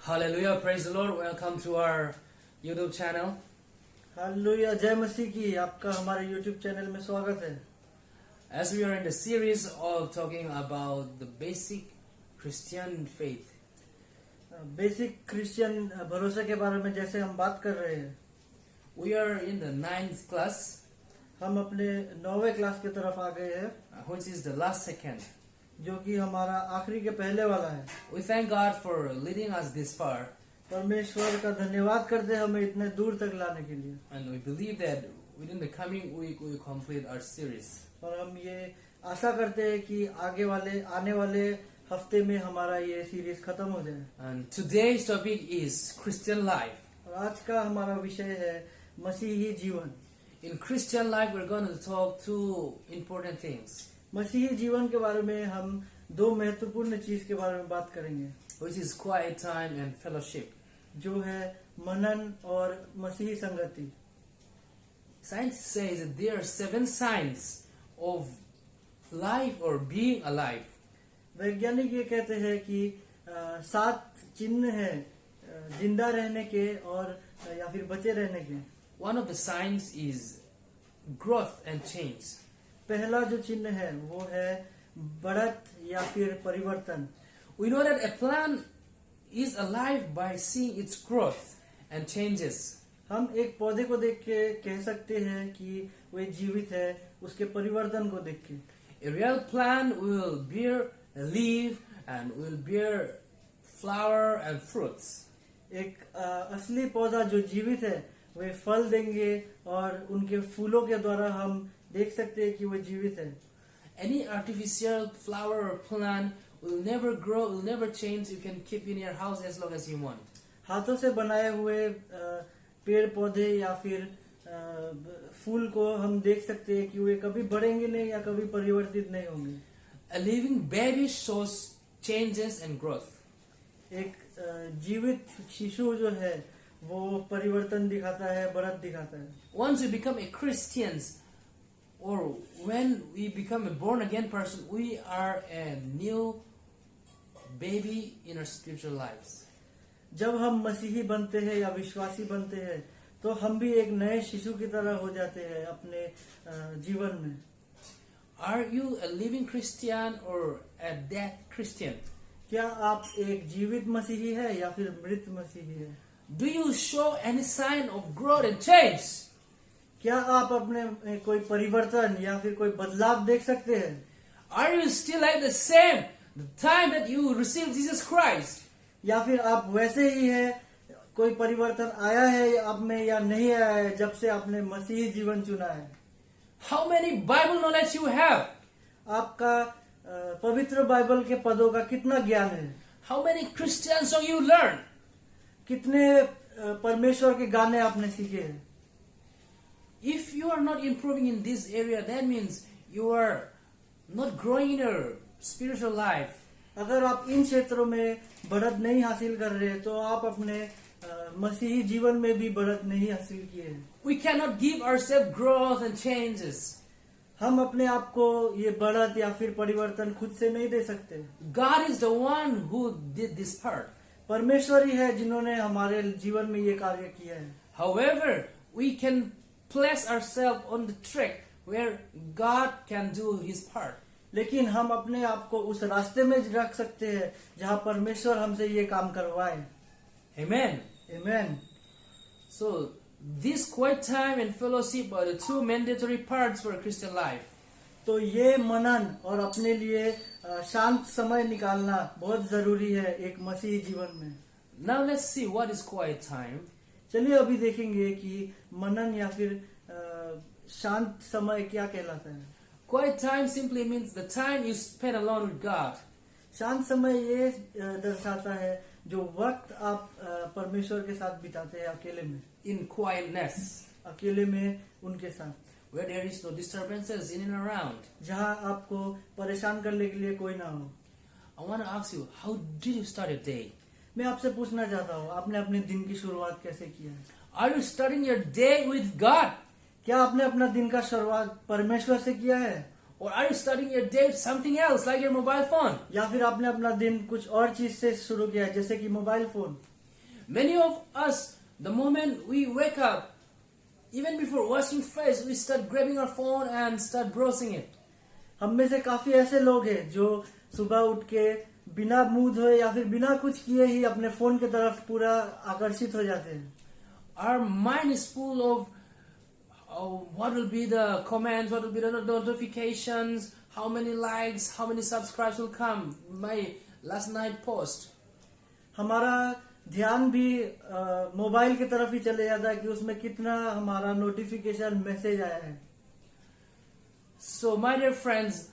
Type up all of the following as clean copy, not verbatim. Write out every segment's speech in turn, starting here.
Hallelujah, praise the Lord. Welcome to our YouTube channel. Hallelujah, जय मसीह की। आपका हमारे YouTube चैनल में स्वागत है। As we are in the series of talking about the basic Christian faith, basic Christian भरोसे के बारे में जैसे हम बात कर रहे हैं, we are in the 9th class, हम अपने 9वें क्लास की तरफ आ गए हैं, which is the last second. जो कि हमारा आखिरी के पहले वाला है। We thank God for leading us this far, परमेश्वर का धन्यवाद करते हैं हमें इतने दूर तक लाने के लिए, and we believe that within the coming week we will complete our series. और हम ये आशा करते हैं कि आने वाले हफ्ते में हमारा ये सीरीज खत्म हो जाए। And today's topic is Christian life. और आज का हमारा विषय है मसीही जीवन। In Christian life, we're going to talk two important things, मसीही जीवन के बारे में हम दो महत्वपूर्ण चीज के बारे में बात करेंगे, which is quiet time and fellowship. जो है मनन और मसीही संगति। Science says that there are 7 signs of life or being alive. वैज्ञानिक ये कहते हैं कि 7 चिन्ह हैं जिंदा रहने के और या फिर बचे रहने के। One of the signs is growth and change. पहला जो चिन्ह है वो है बढ़त या फिर परिवर्तन। We know that a plant is alive by seeing its growth and changes. हम एक पौधे को देख के कह सकते हैं कि वो जीवित है उसके परिवर्तन को देख के। A real plant will bear a leaf and will bear flower and fruits. एक असली पौधा जो जीवित है वे फल देंगे और उनके फूलों के द्वारा हम देख सकते हैं कि वो जीवित है। Any artificial flower or plant will never grow, will never change. You can keep in your house as long as you want. हाथों से बनाए हुए पेड़ पौधे या फिर फूल को हम देख सकते हैं कि वे कभी बढ़ेंगे नहीं या कभी परिवर्तित नहीं होंगे। A living baby shows changes and growth. एक जीवित शिशु जो है वो परिवर्तन दिखाता है, बढ़त दिखाता है। Once we become a Christians, or when we become a born again person, we are a new baby in our spiritual lives. जब हम मसीही बनते हैं या विश्वासी बनते हैं तो हम भी एक नए शिशु की तरह हो जाते हैं अपने जीवन में। Are you a living Christian or a dead Christian? क्या आप एक जीवित मसीही है या फिर मृत मसीही है? Do you show any sign of growth and change? क्या आप अपने में कोई परिवर्तन या फिर कोई बदलाव देख सकते हैं? Are you still like the same the time that you received Jesus Christ? या फिर आप वैसे ही है, कोई परिवर्तन आया है आप में या नहीं आया है जब से आपने मसीही जीवन चुना है? How many Bible knowledge you have? आपका पवित्र बाइबल के पदों का कितना ज्ञान है? How many Christian songs you learn? कितने परमेश्वर के गाने आपने सीखे हैं? If you are not improving in this area, that means you are not growing in your spiritual life. अगर आप इन क्षेत्रों में बढ़त नहीं हासिल कर रहे तो आप अपने मसीही जीवन में भी बढ़त नहीं हासिल किए हैं। We cannot give ourselves growth and changes. हम अपने आप को ये बढ़त या फिर परिवर्तन खुद से नहीं दे सकते। God is the one who did this part. परमेश्वर ही है जिन्होंने हमारे जीवन में ये कार्य किया है। However, we can place ourselves on the track where God can do His part. लेकिन हम अपने आप को उस रास्ते में रख सकते हैं जहाँ परमेश्वर हमसे ये काम करवाए। Amen. आमीन। So, this quiet time and fellowship are the 2 mandatory parts for a Christian life. तो ये मनन और अपने लिए शांत समय निकालना बहुत जरूरी है एक मसीही जीवन में। Now let's see what is quiet time. चलिए अभी देखेंगे कि मनन या फिर शांत समय क्या कहलाता है। Quiet time simply means the time you spend alone with God. शांत समय ये दर्शाता है जो वक्त आप परमेश्वर के साथ बिताते हैं अकेले में, In quietness, अकेले में उनके साथ, where there is no disturbances in and around. जहाँ आपको परेशान करने के लिए कोई ना हो। I want to ask you, how did you start your day? मैं आपसे पूछना चाहता हूँ, आपने अपने दिन की शुरुआत कैसे किया है? Are you starting your day with God? क्या आपने अपना दिन का शुरुआत परमेश्वर से किया है? Or are you starting your day with something else like your mobile phone? या फिर आपने अपना दिन कुछ और चीज से शुरू किया है जैसे कि mobile phone? Many of us, the moment we wake up, even before washing face, we start grabbing our phone and start browsing it. हम में से काफी ऐसे लोग हैं जो सुबह उठ के बिना मुंह धोए या फिर बिना कुछ किए ही अपने फोन की तरफ पूरा आकर्षित हो जाते हैं. Our mind is full of what will be the comments, what will be the notifications, how many likes, how many subscribes will come, my last night post. हमारा ध्यान भी मोबाइल की तरफ ही चले जाता है कि उसमें कितना हमारा नोटिफिकेशन मैसेज आया है. So, my dear friends,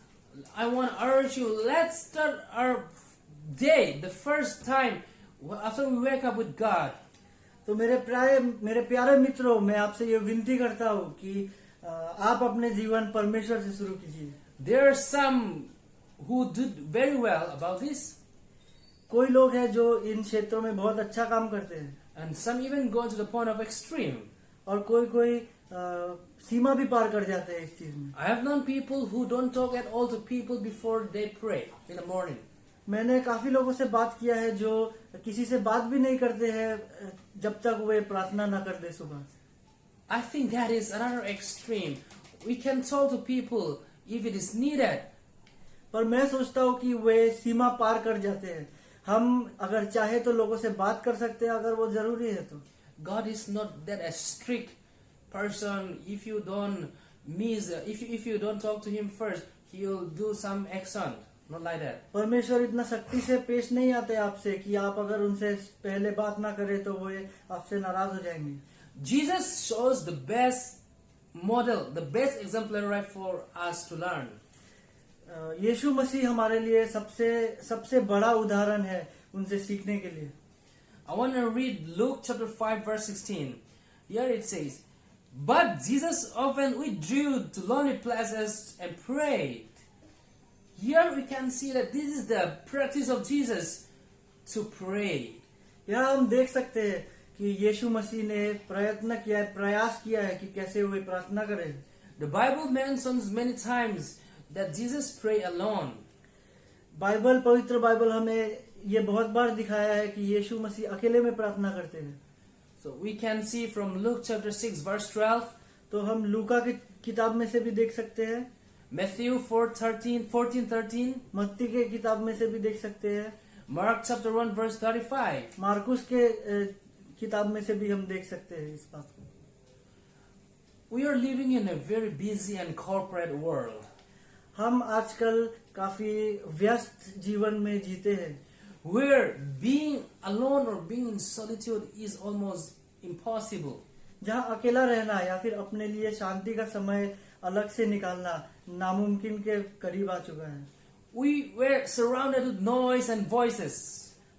I want to urge you, let's start our day, the first time after we wake up with God. तो मेरे प्यारे मित्रों, मैं आपसे ये विनती करता हूँ कि आप अपने जीवन परमेश्वर से शुरू कीजिए. There are some who did very well about this, कोई लोग हैं जो इन क्षेत्रों में बहुत अच्छा काम करते हैं and some even go to the point of extreme. और कोई सीमा भी पार कर जाते हैं इस चीज में. I have known people who don't talk at all to people before they pray in the morning. मैंने काफी लोगों से बात किया है जो किसी से बात भी नहीं करते हैं जब तक वे प्रार्थना न कर दे सुबह. I think that is another extreme. We can talk to people if it is needed. पर मैं सोचता हूँ कि वे सीमा पार कर जाते हैं. हम अगर चाहे तो लोगों से बात कर सकते हैं अगर वो जरूरी है तो. God is not that a strict person. If you don't if you don't talk to him first, he will do some action. Not like that. परमेश्वर इतना सख्ती से पेश नहीं आते आपसे कि आप अगर उनसे पहले बात ना करें तो वो आपसे नाराज हो जाएंगे. Jesus shows the best model, the best exemplary for us to learn. यीशु मसीह हमारे लिए सबसे बड़ा उदाहरण है उनसे सीखने के लिए. I want to read Luke chapter 5 verse 16. Here it says, "But Jesus often withdrew to lonely places and prayed." Here we can see that this is the practice of Jesus to pray. यहाँ हम देख सकते हैं कि यीशु मसीह ने प्रयास किया है कि कैसे वे प्रार्थना करें. The Bible mentions many times that Jesus prayed alone. पवित्र बाइबल हमें ये बहुत बार दिखाया है कि यीशु मसीह अकेले में प्रार्थना करते हैं. So we can see from Luke chapter 6 verse 12, तो हम लूका की किताब में से भी देख सकते हैं. Matthew 14:13, मत्ती के किताब में से भी देख सकते हैं. Mark chapter 1 verse 35. मार्कुस के किताब में से भी हम देख सकते हैं इस बात को. We are living in a very busy and corporate world. हम आजकल काफी व्यस्त जीवन में जीते हैं where being alone or being in solitude is almost impossible. जहाँ अकेला रहना या फिर अपने लिए शांति का समय अलग से निकालना नामुमकिन के करीब आ चुका है. We were surrounded with noise and voices.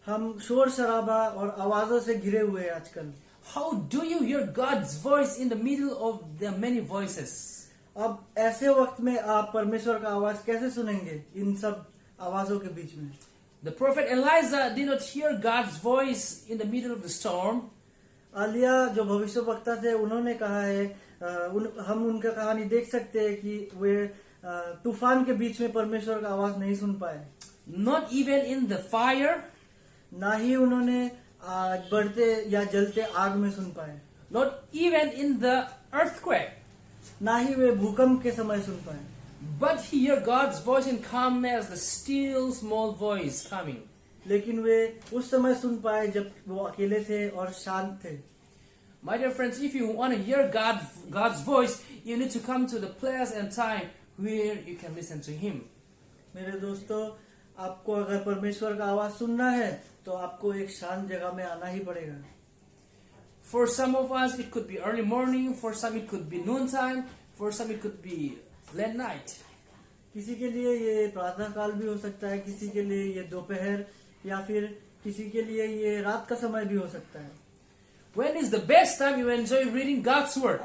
हम शोर शराबा और आवाजों से घिरे हुए हैं आजकल. How do you hear God's voice in the middle of the many voices? अब ऐसे वक्त में आप परमेश्वर का आवाज कैसे सुनेंगे इन सब आवाजों के बीच में? The prophet Elijah did not hear God's voice in the middle of the storm. Alia जो भविष्यवक्ता थे उन्होंने कहा है हम उनका कहानी देख सकते हैं कि वे तूफान के बीच में परमेश्वर का आवाज नहीं सुन पाए. Not even in the fire. ना ही उन्होंने बढ़ते या जलते आग में सुन पाए. Not even in the earthquake. ना ही वे भूकंप के समय सुन पाए. But he heard God's voice in calmness, the still small voice coming. लेकिन वे उस समय सुन पाए जब वो अकेले थे और शांत थे. My dear friends, if you want to hear God's voice, you need to come to the place and time where you can listen to Him. मेरे दोस्तों, आपको अगर परमेश्वर का आवाज सुनना है तो आपको एक शांत जगह में आना ही पड़ेगा. For some of us, it could be early morning. For some, it could be noontime. For some, it could be late night. किसी के लिए ये प्रातः काल भी हो सकता है, किसी के लिए ये दोपहर या फिर किसी के लिए ये रात का समय भी हो सकता है. When is the best time you enjoy reading God's word?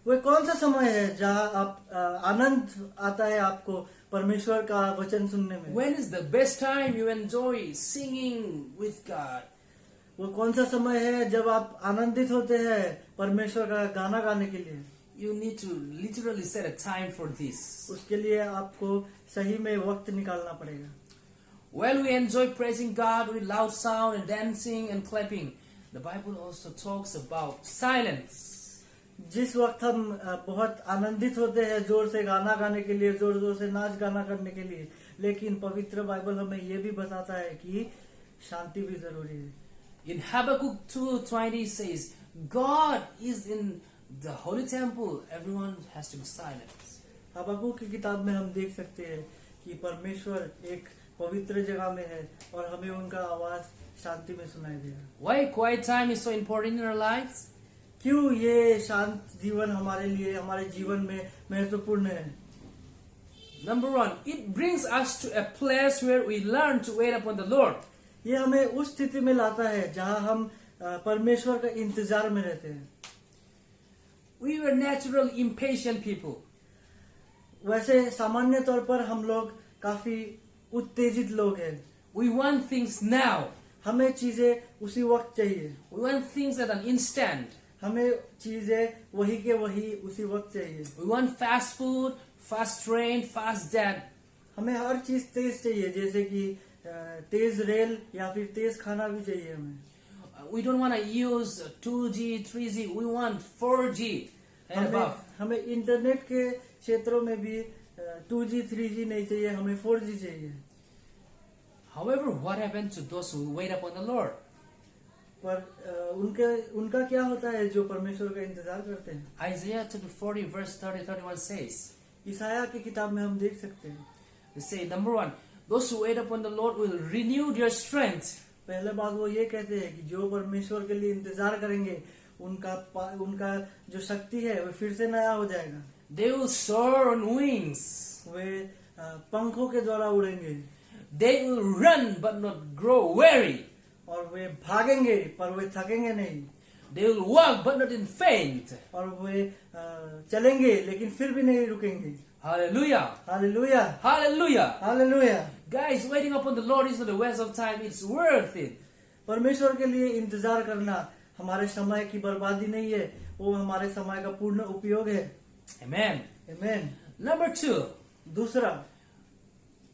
वो कौन सा समय है जहाँ आप आनंद आता है आपको परमेश्वर का वचन सुनने में? When is the best time you enjoy singing with God? वो कौन सा समय है जब आप आनंदित होते हैं परमेश्वर का गाना गाने के लिए? You need to literally set a time for this. उसके लिए आपको सही में वक्त निकालना पड़ेगा. While we enjoy praising God with loud sound and dancing and clapping, the Bible also talks about silence. जिस वक्त हम बहुत आनंदित होते हैं जोर से गाना गाने के लिए, जोर जोर से नाच गाना करने के लिए, लेकिन पवित्र बाइबल हमें ये भी बताता है कि शांति भी जरूरी है. In Habakkuk 2:20 says, God is in the holy temple. Everyone has to be silent. हबक्कुक की किताब में हम देख सकते हैं कि परमेश्वर एक पवित्र जगह में है और हमें उनका आवाज शांति में सुनाई देगा. Why quiet time is so important in our lives? क्यों ये शांत जीवन हमारे लिए, हमारे जीवन में महत्वपूर्ण है? Number one, it brings us to a place where we learn to wait upon the Lord. ये हमें उस स्थिति में लाता है जहां हम परमेश्वर का इंतजार में रहते हैं. We were natural impatient people. वैसे सामान्य तौर पर हम लोग काफी उत्तेजित लोग हैं. We want things now. हमें चीजें उसी वक्त चाहिए. We want things at an instant. हमें चीजें वही के वही उसी वक्त चाहिए. We want fast food, fast train, fast that. हमें हर चीज तेज चाहिए, जैसे कि तेज रेल या फिर तेज खाना भी चाहिए हमें. We don't want to use 2G, 3G. We want 4G and above. हमें इंटरनेट के क्षेत्रों में भी 2G, 3G नहीं चाहिए, हमें 4G चाहिए. However, what happened to those who wait upon the Lord? पर उनका क्या होता है जो परमेश्वर का इंतजार करते हैं? Isaiah chapter 40 verse 30-31 says, ईसाया की किताब में हम देख सकते हैं. they say, number one, those who wait upon the Lord will renew their strength. पहले बात वो ये कहते हैं कि जो परमेश्वर के लिए इंतजार करेंगे उनका जो शक्ति है वो फिर से नया हो जाएगा. They will soar on wings. वे पंखों के द्वारा उड़ेंगे. They will run but not grow weary. और वे भागेंगे पर वे थकेंगे नहीं. They will walk but not in faint. और वे चलेंगे लेकिन फिर भी नहीं रुकेंगे. Hallelujah. Hallelujah. Hallelujah. Hallelujah. Guys, waiting upon the Lord is not a waste of time. It's worth it. परमेश्वर के लिए इंतजार करना हमारे समय की बर्बादी नहीं है, वो हमारे समय का पूर्ण उपयोग है. Amen. आमेन. Number two, दूसरा,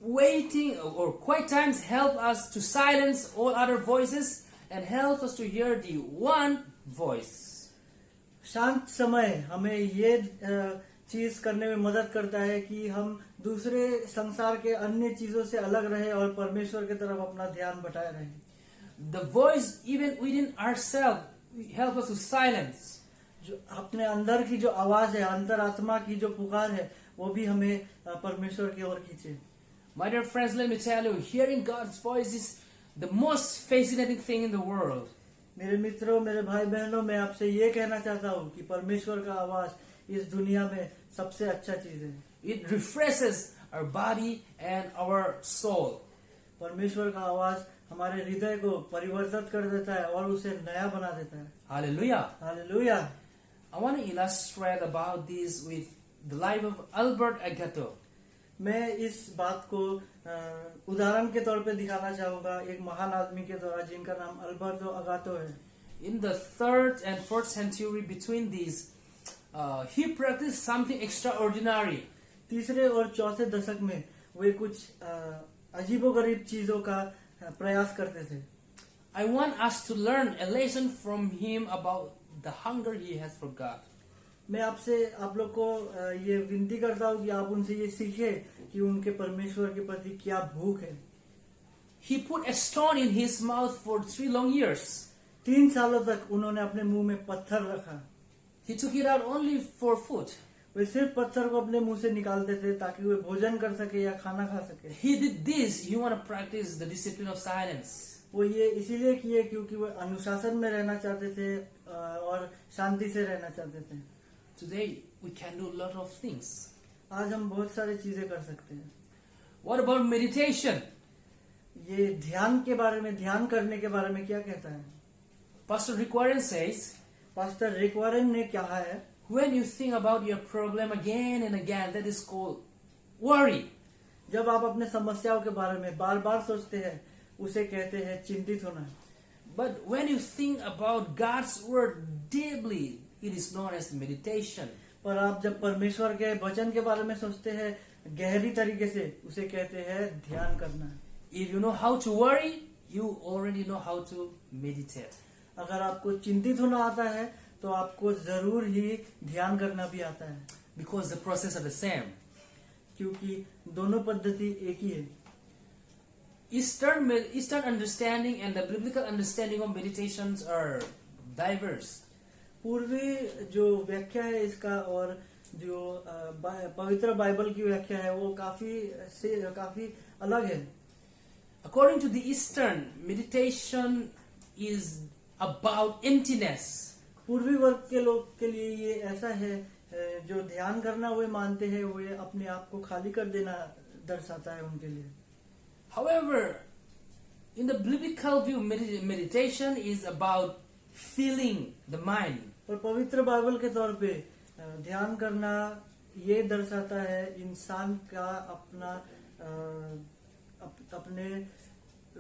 waiting or quiet times help us to silence all other voices and help us to hear the one voice. शांत समय हमें ये चीज करने में मदद करता है कि हम दूसरे संसार के अन्य चीजों से अलग रहे और परमेश्वर की तरफ अपना ध्यान बटाए रहे. The voice even within ourselves help us to silence. जो अपने अंदर की जो आवाज है, अंतरात्मा की जो पुकार है, वो भी हमें परमेश्वर की ओर खींचे. My dear friends, let me tell you, hearing God's voice is the most fascinating thing in the world. मेरे मित्रों, मेरे भाई बहनों, मैं आपसे ये कहना चाहता हूँ कि परमेश्वर का आवाज इस दुनिया में सबसे अच्छा चीज है. It refreshes our body and our soul. परमेश्वर का आवाज हमारे हृदय को परिवर्तित कर देता है और उसे नया बना देता है. Hallelujah. Hallelujah. I want to illustrate about this with the life of Albert Agato. मैं इस बात को उदाहरण के तौर पे दिखाना चाहूंगा एक महान आदमी के द्वारा जिनका नाम अल्बर्टो अगाटो है. In the 3rd and 4th century, between these, he practiced something extraordinary. तीसरे और चौथे दशक में वे कुछ अजीबोगरीब चीजों का प्रयास करते थे. I want us to learn a lesson from him about the hunger he has for God. मैं आपसे आप लोग को ये विनती करता हूँ कि आप उनसे ये सीखे कि उनके परमेश्वर के प्रति क्या भूख है. He put a stone in his mouth for 3 long years. 3 सालों तक उन्होंने अपने मुंह में पत्थर रखा. He took it out only for food. वे सिर्फ पत्थर को अपने मुंह से निकालते थे ताकि वे भोजन कर सके या खाना खा सके. He did this. He want to practice the discipline of silence. वो ये इसीलिए किए क्योंकि वो अनुशासन में रहना चाहते थे और शांति से रहना चाहते थे. Today we can do a lot of things. आज हम बहुत सारी चीजें कर सकते हैं. What about meditation? ये ध्यान के बारे में, ध्यान करने के बारे में क्या कहता है? Pastor Rick Warren says, pastor Rick Warren ने कहा है, when you think about your problem again and again, that is called worry. जब आप अपने समस्याओं के बारे में बार बार सोचते हैं उसे कहते हैं चिंतित होना. But when you think about God's word deeply, it is known as meditation. पर आप जब परमेश्वर के वचन के बारे में सोचते हैं गहरी तरीके से, उसे कहते हैं ध्यान करना. If you know how to worry, you already know how to meditate. अगर आपको चिंतित होना आता है तो आपको जरूर ही ध्यान करना भी आता है, because the process are the same. क्योंकि दोनों पद्धति एक ही है। Eastern understanding and the biblical understanding of meditations are diverse. पूर्वी जो व्याख्या है इसका और जो पवित्र बाइबल की व्याख्या है वो काफी अलग है। According to the Eastern, meditation is about emptiness. पूर्वी वर्ग के लोग के लिए ये ऐसा है, जो ध्यान करना वे मानते हैं वो अपने आप को खाली कर देना दर्शाता है उनके लिए। However, in the biblical view, meditation is about filling the mind. और पवित्र बाइबल के तौर पे ध्यान करना ये दर्शाता है इंसान का अपने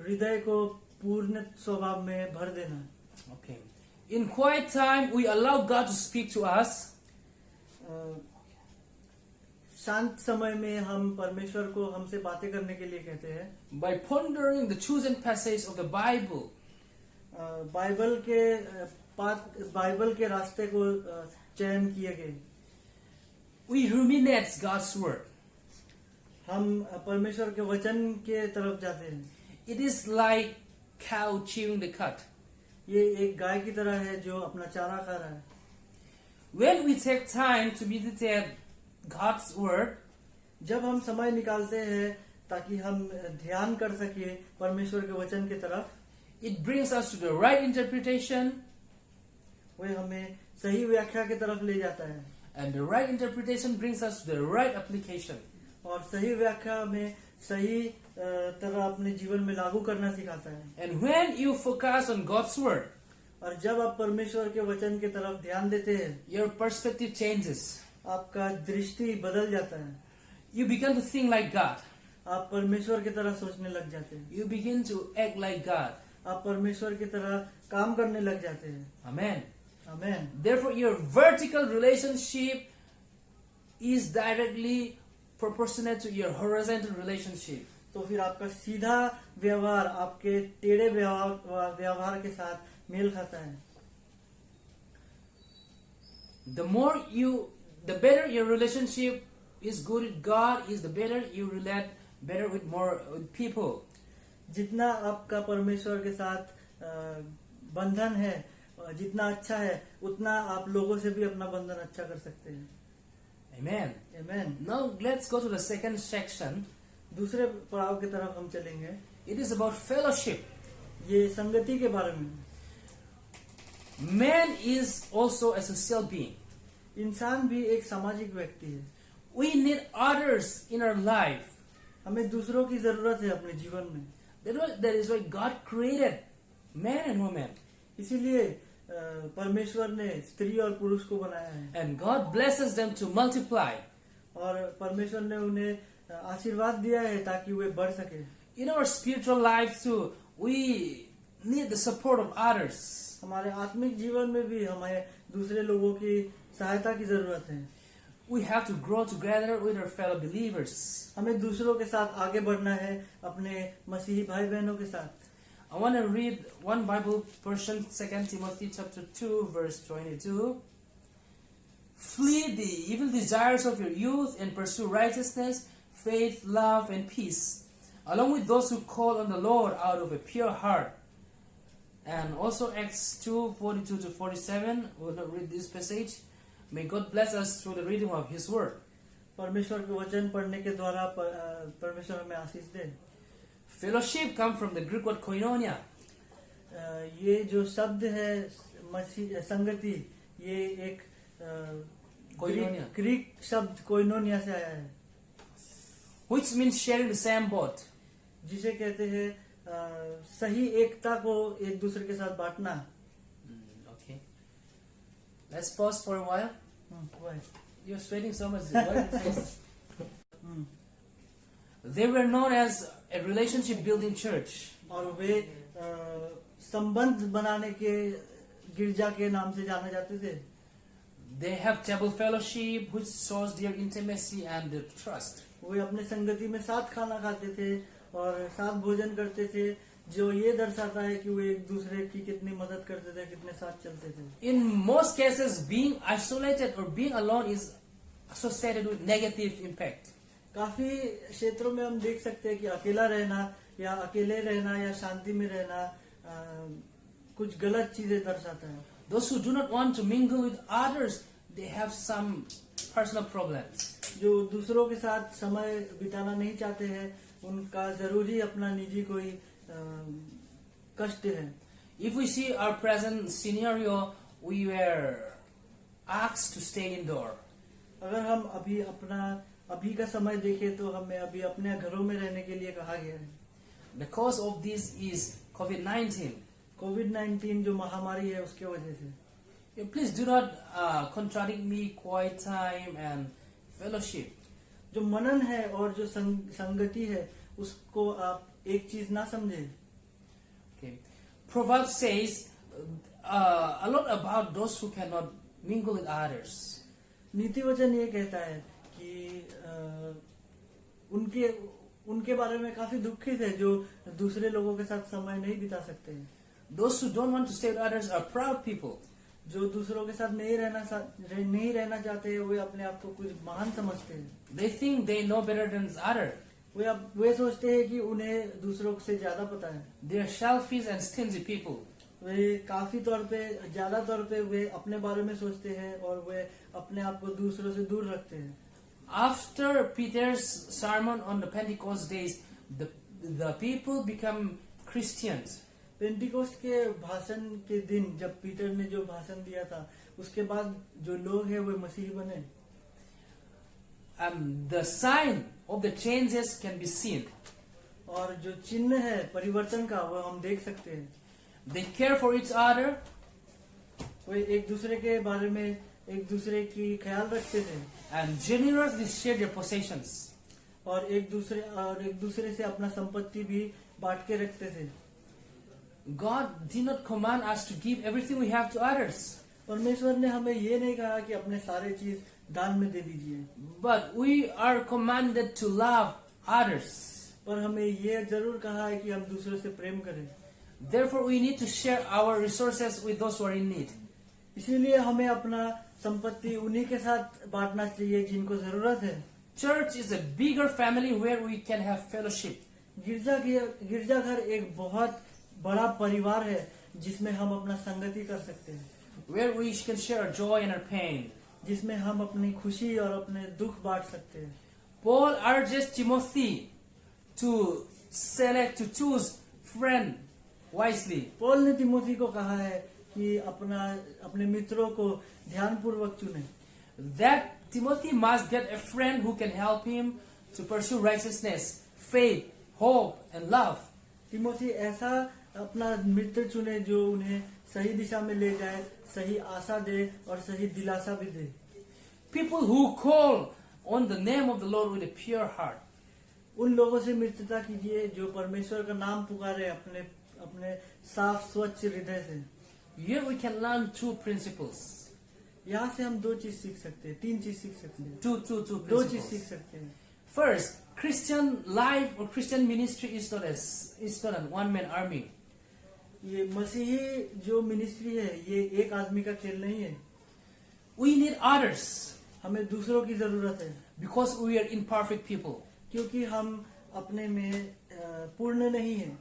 हृदय को पूर्ण स्वभाव में भर देना। Okay. In quiet time, we allow God to speak to us. शांत समय में हम परमेश्वर को हमसे बातें करने के लिए कहते हैं। By pondering the chosen passage of the Bible. Bible के रास्ते को चयन किए गए। We ruminate God's word. हम परमेश्वर के वचन के तरफ जाते हैं। It is like cow chewing the cud. ये एक गाय की तरह है जो अपना चारा खा रहा है। When we take time to meditate God's word, जब हम समय निकालते हैं ताकि हम ध्यान कर सके परमेश्वर के वचन की तरफ, it brings us to the right interpretation, वह हमें सही व्याख्या की तरफ ले जाता है, and the right interpretation brings us to the right application. और सही व्याख्या में सही तरह अपने जीवन में लागू करना सिखाता है। And when you focus on God's word, और जब आप परमेश्वर के वचन की तरफ ध्यान देते हैं, your perspective changes. आपका दृष्टि बदल जाता है। You begin to think like God. आप परमेश्वर की तरह सोचने लग जाते हैं। You begin to act like God. आप परमेश्वर की तरह काम करने लग जाते हैं। Amen. Amen. Therefore, your vertical relationship is directly proportionate to your horizontal relationship. तो फिर आपका सीधा व्यवहार आपके टेढ़े व्यवहार के साथ मेल खाता है। The better your relationship is good with God, is the better you relate better with people. जितना आपका परमेश्वर के साथ बंधन है, जितना अच्छा है, उतना आप लोगों से भी अपना बंधन अच्छा कर सकते हैं। Amen. Amen. Now let's go to the second section. दूसरे पड़ाव की तरफ हम चलेंगे। It is about fellowship. ये संगति के बारे में। Man is also a social being. इंसान भी एक सामाजिक व्यक्ति है। We need others in our life. हमें दूसरों की जरूरत है अपने जीवन में। That is why God created man and woman. इसीलिए परमेश्वर ने स्त्री और पुरुष को बनाया है। And God blesses them to multiply. और परमेश्वर ने उन्हें आशीर्वाद दिया है ताकि वे बढ़ सके। In our spiritual life too, we need the support of others. हमारे आत्मिक जीवन में भी हमें दूसरे लोगों की सहायता की जरूरत है। We have to grow together with our fellow believers. हमें दूसरों के साथ आगे बढ़ना है, अपने मसीही भाई बहनों के साथ। I want to read one Bible portion, 2 Timothy chapter 2, verse 22. Flee the evil desires of your youth and pursue righteousness, faith, love, and peace, along with those who call on the Lord out of a pure heart. And also Acts 2, 42 to 47. We'll not read this passage. May God bless us through the reading of His Word. परमेश्वर के वचन पढ़ने के द्वारा परमेश्वर हमें आशीष दे। Fellowship comes from the Greek word koinonia. ये जो शब्द है संगति, ये एक ग्रीक शब्द कोइनोनिया से आया है, which means sharing the same boat. जिसे कहते हैं सही एकता को एक दूसरे के साथ बांटना। Okay. Let's pause for a while. Why? You're sweating so much. They were known as a relationship building church. और वे संबंध बनाने के गिरजा के नाम से जाने जाते थे। They have table fellowship, which shows their intimacy and their trust. वे अपने संगति में साथ खाना खाते थे और साथ भोजन करते थे, जो ये दर्शाता है कि वो एक दूसरे की कितनी मदद करते थे, कितने साथ चलते थे। In most cases, being isolated or being alone is associated with negative impact. काफी क्षेत्रों में हम देख सकते हैं कि अकेला रहना या अकेले रहना या शांति में रहना कुछ गलत चीजें दर्शाता है। Those who do not want to mingle with others, they have some personal problems. जो दूसरों के साथ समय बिताना नहीं चाहते हैं, उनका जरूरी अपना निजी कोई कष्ट है। If we see our present scenario, we were asked to stay indoor. अगर हम अभी का समय देखें तो हमें अभी अपने घरों में रहने के लिए कहा गया है। The cause of this is COVID-19. कोविड-19 जो महामारी है उसके वजह से। Please do not contradict me. Quiet time and fellowship. जो मनन है और जो संगति है उसको आप एक चीज ना समझे। Okay. Proverbs says a lot about those who cannot mingle with others. नीति वचन ये कहता है कि उनके बारे में काफी दुखित है जो दूसरे लोगों के साथ समय नहीं बिता सकते हैं। Those who don't want to stay with others are proud people. जो दूसरों के साथ नहीं रहना चाहते हैं वे अपने आप को कुछ महान समझते हैं। They think they know better than others. वे सोचते हैं कि उन्हें दूसरों से ज्यादा पता है। They are selfish and stingy people. वे काफी ज्यादा तौर पे वे अपने बारे में सोचते हैं और वे अपने आप को दूसरों से दूर रखते हैं। After Peter's sermon on the Pentecost days, the people become Christians. Pentecost के भाषण के दिन जब पीटर ने जो भाषण दिया था उसके बाद जो लोग हैं वे मसीही बने। The sign of the changes can be seen. और जो चिन्ह है परिवर्तन का वो हम देख सकते हैं। They care for each other. वे एक दूसरे के बारे में एक दूसरे की ख्याल रखते थे। And generously share their possessions. और एक दूसरे से अपना संपत्ति भी बांट के रखते थे। God did not command us to give everything we have to others. परमेश्वर ने हमें ये नहीं कहा कि अपने सारे चीज दान में दे दीजिए। But we are commanded to love others. पर हमें ये जरूर कहा है कि हम दूसरों से प्रेम करें। Therefore, we need to share our resources with those who are in need. इसीलिए हमें अपना संपत्ति उन्हीं के साथ बांटना चाहिए जिनको जरूरत है। Church is a bigger family where we can have fellowship. गिरजाघर एक बहुत बड़ा परिवार है जिसमें हम अपना संगति कर सकते हैं। Where we can share our joy and our pain. जिसमें हम अपनी खुशी और अपने दुख बांट सकते हैं। Paul urges Timothy to choose friend wisely. Paul ने तिमोथी को कहा है कि अपने मित्रों को ध्यानपूर्वक चुने। That Timothy must get a friend who can help him to pursue righteousness, faith, hope, and love. Timothy ऐसा अपना मित्र चुने जो उन्हें सही दिशा में ले जाए, सही आशा दे और सही दिलासा भी दे। People who call on the name of the Lord with a pure heart. उन लोगों से मित्रता कीजिए जो परमेश्वर का नाम पुकारे अपने साफ स्वच्छ हृदय से। Here we can learn two principles. यहाँ से हम दो चीज सीख सकते हैं, तीन चीज सीख सकते हैं। Two दो चीज सीख principles. सकते हैं। First, Christian life or Christian ministry is not a one-man army. ये मसीही जो मिनिस्ट्री है ये एक आदमी का खेल नहीं है। We need others हमें दूसरों की जरूरत है because we are imperfect people. क्योंकि हम अपने में पूर्ण नहीं है।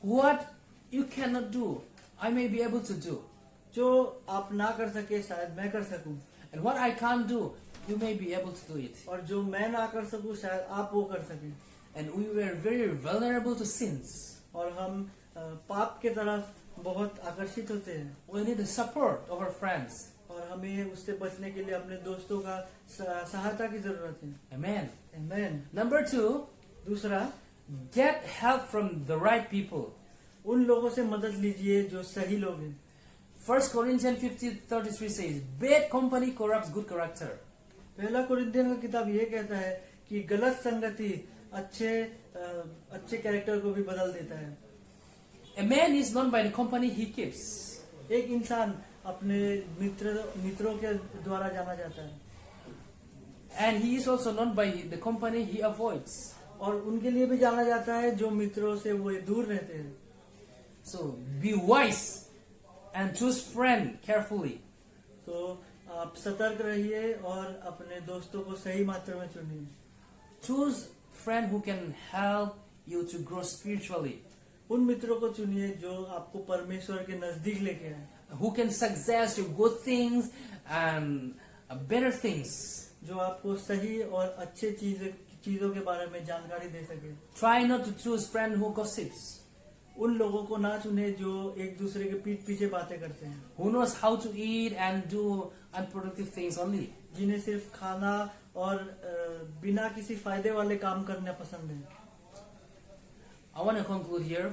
What you cannot do, I may be able to do. जो आप ना कर सके शायद मैं कर सकूं, And what I can't do, you may be able to do it. और जो मैं ना कर सकूं शायद आप वो कर सकें। And we were very vulnerable to sins. और हम पाप के तरफ बहुत आकर्षित होते हैं। We need the support of our friends. और हमें उससे बचने के लिए अपने दोस्तों का सहायता की जरूरत है। Amen. आमीन। Number 2, दूसरा, get help from the right people. उन लोगों से मदद लीजिए जो सही लोग हैं। 1 Corinthians 50:33 says, bad company corrupts good character. पहला कुरिन्थियन का किताब ये कहता है कि गलत संगति अच्छे कैरेक्टर को भी बदल देता है। A man is known by the company he keeps. एक इंसान अपने मित्रों के द्वारा जाना जाता है। And he is also known by the company he avoids. और उनके लिए भी जाना जाता है जो मित्रों से वो दूर रहते हैं। So be wise and choose friend carefully. तो आप सतर्क रहिए और अपने दोस्तों को सही मात्रा में चुनिए। Choose friend who can help you to grow spiritually, उन मित्रों को चुनिए जो आपको परमेश्वर के नजदीक लेके आए, who can suggest you good things and better things. जो आपको सही और अच्छे चीजों के बारे में जानकारी दे सके। Try not to choose friend who gossips, उन लोगों को ना चुने जो एक दूसरे के पीठ पीछे बातें करते हैं, who knows how to eat and do unproductive things only. जिन्हें सिर्फ खाना और बिना किसी फायदे वाले काम करना पसंद है। I want to conclude here.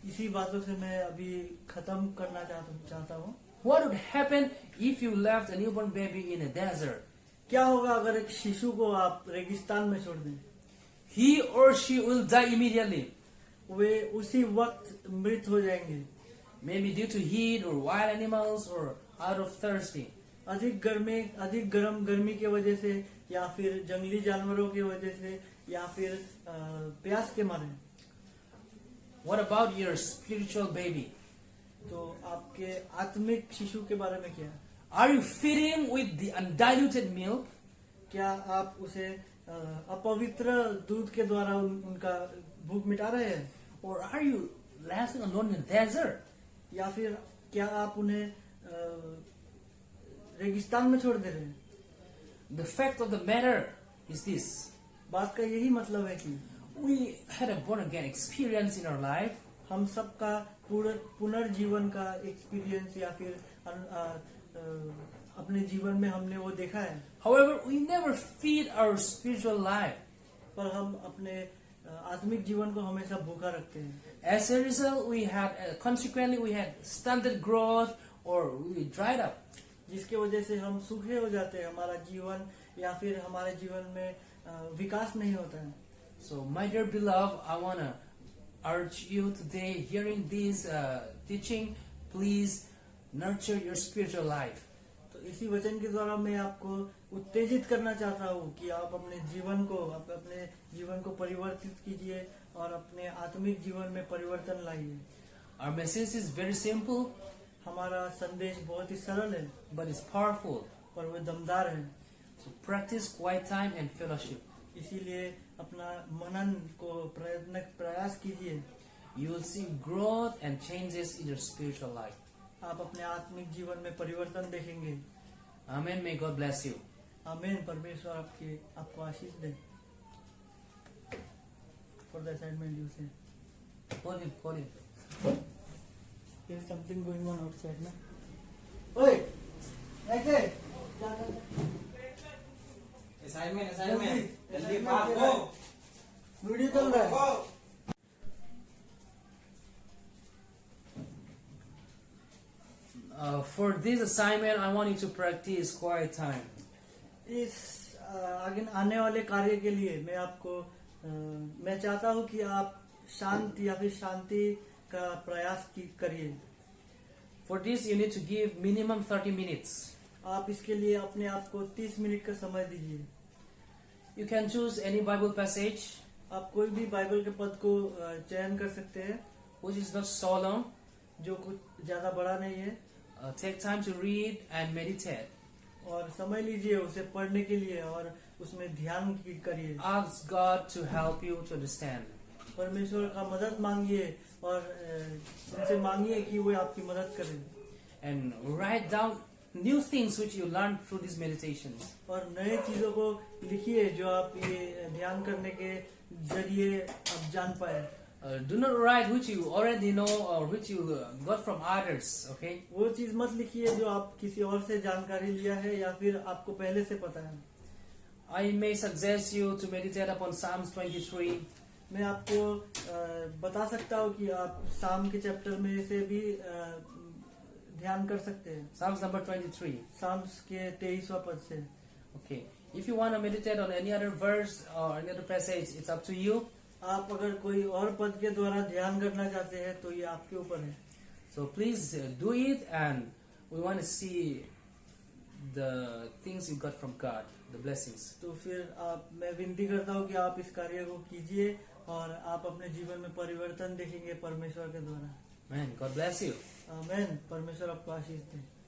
इसी बातों से मैं अभी खत्म करना चाहता हूँ। What would happen if you left a newborn baby in a desert? क्या होगा अगर एक शिशु को आप रेगिस्तान में छोड़ दें? He or she will die immediately, वे उसी वक्त मृत हो जाएंगे, maybe due to heat or wild animals or out of thirsty. अधिक गर्मी की वजह से, या फिर जंगली जानवरों की वजह से, या फिर प्यास के मारे। What about your spiritual baby? तो आपके आत्मिक शिशु के बारे में क्या? Are you feeding with the undiluted milk, क्या आप उसे अपवित्र दूध के द्वारा उनका भूख मिटा रहे हैं, or are you lasting alone in the desert? या फिर क्या आप उन्हें रेगिस्तान में छोड़ दे रहे हैं? The fact of the matter is this: बात का यही मतलब है कि we had a born again experience in our life, हम सबका पुनर्जीवन का एक्सपीरियंस या फिर अपने जीवन में हमने वो देखा है। however we never feed our spiritual life. पर हम अपने आत्मिक जीवन को हमेशा भूखा रखते हैं। As a result, we had consequently we had stunted growth or we dried up. जिसके वजह से हम सूखे हो जाते हैं, हमारा जीवन या फिर हमारे जीवन में विकास नहीं होता है। So my dear beloved, I want to urge you today, hearing this teaching, please nurture your spiritual life. तो इसी वचन के द्वारा मैं आपको उत्तेजित करना चाहता हूँ कि आप अपने जीवन को परिवर्तित कीजिए और अपने आत्मिक जीवन में परिवर्तन लाइए। Our message is very simple, हमारा संदेश बहुत ही सरल है, but it's powerful. पर वो दमदार है। So practice quiet time and fellowship. इसीलिए अपना मनन को प्रयास कीजिए। You will see growth and changes in your spiritual life. आप अपने आत्मिक जीवन में परिवर्तन देखेंगे। Amen. May God bless you. आमीन। परमेश्वर आपको आशीष दे। For the assignment you say. Call him. There is something going on outside ना? ओए, ऐसे असाइनमेंट जल्दी भागो, वीडियो चल रहा है। For this assignment, I want you to practice quiet time. इस आगे आने वाले कार्य के लिए मैं चाहता हूँ कि आप शांति या फिर शांति का प्रयास करिए। For this, you need to give minimum 30 minutes. आप इसके लिए अपने आप को 30 मिनट का समय दीजिए। You can choose any Bible passage आप कोई भी बाइबल के पद को चयन कर सकते हैं which is not so long. जो कुछ ज्यादा बड़ा नहीं है, Take time to read and meditate. और समय लीजिए उसे पढ़ने के लिए और उसमें ध्यान करिए। Ask God to help you to understand. परमेश्वर का मदद मांगिए और उनसे मांगिए कि वो आपकी मदद करें। And write down new things which you learned through these meditations. और नए चीजों को लिखिए जो आप ये ध्यान करने के जरिए आप जान पाए। Do not write which you already know or which you got from others, okay? वो चीज मत लिखिए जो आप किसी और से जानकारी लिया है या फिर आपको पहले से पता है। I may suggest you to meditate upon Psalms 23. मैं आपको बता सकता हूँ कि आप साम के चैप्टर में से भी ध्यान कर सकते हैं। Psalms number 23. साम्स के 23वां पद से। Okay. If you want to meditate on any other verse or any other passage, it's up to you. आप अगर कोई और पद के द्वारा ध्यान करना चाहते हैं तो ये आपके ऊपर है। So please do it, and we want to see the things you got from God, the blessings. तो फिर मैं विनती करता हूँ कि आप इस कार्य को कीजिए और आप अपने जीवन में परिवर्तन देखेंगे परमेश्वर के द्वारा। Man, God bless you. आमेन। परमेश्वर आपको आशीष दे।